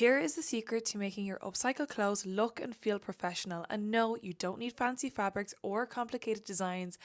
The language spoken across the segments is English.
Here is the secret to making your upcycle clothes look and feel professional. And no, you don't need fancy fabrics or complicated designs.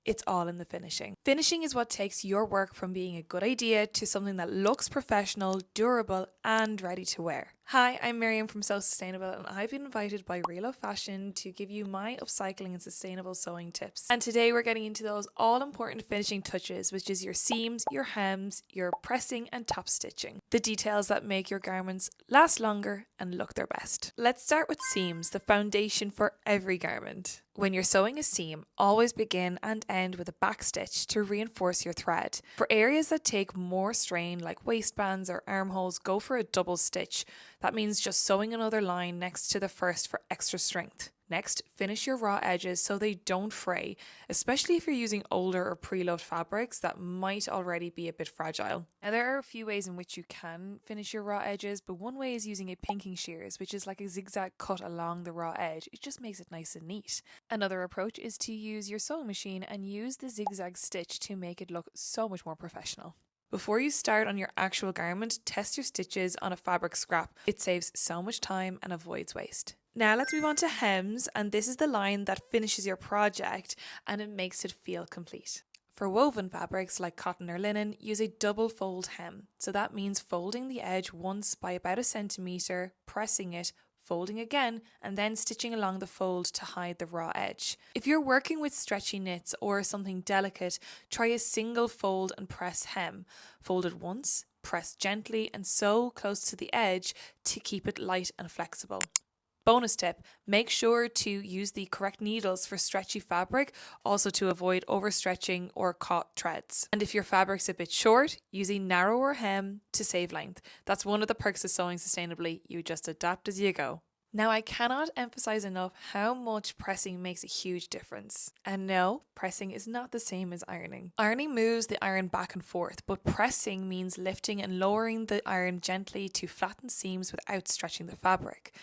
It's all in the finishing. Finishing is what takes your work from being a good idea to something that looks professional, durable, and ready to wear. Hi, I'm Miriam from So Sustainable, and I've been invited by Relove Fashion to give you my upcycling and sustainable sewing tips. And today we're getting into those all-important finishing touches, which is your seams, your hems, your pressing and top stitching. The details that make your garments last longer and look their best. Let's start with seams, the foundation for every garment. When you're sewing a seam, always begin and end with a back stitch to reinforce your thread. For areas that take more strain, like waistbands or armholes, go for a double stitch. That means just sewing another line next to the first for extra strength. Next, finish your raw edges so they don't fray, especially if you're using older or pre-loved fabrics that might already be a bit fragile. Now, there are a few ways in which you can finish your raw edges, but one way is using a pinking shears, which is like a zigzag cut along the raw edge. It just makes it nice and neat. Another approach is to use your sewing machine and use the zigzag stitch to make it look so much more professional. Before you start on your actual garment, test your stitches on a fabric scrap. It saves so much time and avoids waste. Now let's move on to hems, and this is the line that finishes your project and it makes it feel complete. For woven fabrics like cotton or linen, use a double fold hem. So that means folding the edge once by about a centimetre, pressing it, folding again, and then stitching along the fold to hide the raw edge. If you're working with stretchy knits or something delicate, try a single fold and press hem. Fold it once, press gently and sew close to the edge to keep it light and flexible. Bonus tip, make sure to use the correct needles for stretchy fabric, also to avoid overstretching or caught threads. And if your fabric's a bit short, use a narrower hem to save length. That's one of the perks of sewing sustainably. You just adapt as you go. Now, I cannot emphasize enough how much pressing makes a huge difference. And no, pressing is not the same as ironing. Ironing moves the iron back and forth, but pressing means lifting and lowering the iron gently to flatten seams without stretching the fabric.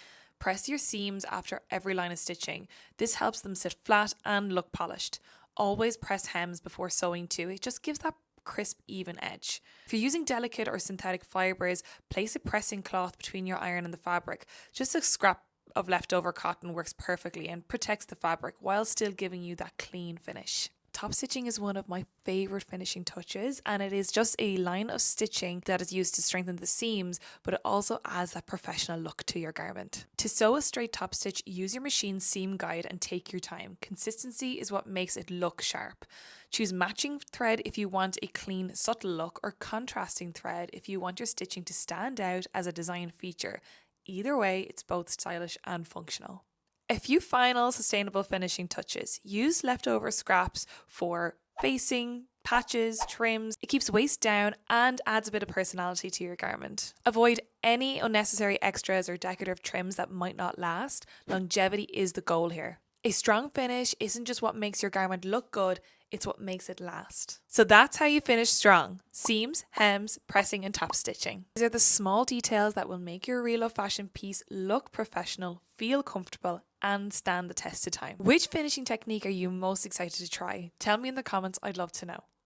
Press your seams after every line of stitching. This helps them sit flat and look polished. Always press hems before sewing too. It just gives that crisp, even edge. If you're using delicate or synthetic fibres, place a pressing cloth between your iron and the fabric. Just a scrap of leftover cotton works perfectly and protects the fabric while still giving you that clean finish. Top stitching is one of my favourite finishing touches, and it is just a line of stitching that is used to strengthen the seams, but it also adds that professional look to your garment. To sew a straight top stitch, use your machine's seam guide and take your time. Consistency is what makes it look sharp. Choose matching thread if you want a clean, subtle look, or contrasting thread if you want your stitching to stand out as a design feature. Either way, it's both stylish and functional. A few final sustainable finishing touches. Use leftover scraps for facing, patches, trims. It keeps waste down and adds a bit of personality to your garment. Avoid any unnecessary extras or decorative trims that might not last. Longevity is the goal here. A strong finish isn't just what makes your garment look good, it's what makes it last. So that's how you finish strong. Seams, hems, pressing and top stitching. These are the small details that will make your Relove fashion piece look professional, feel comfortable and stand the test of time. Which finishing technique are you most excited to try? Tell me in the comments, I'd love to know.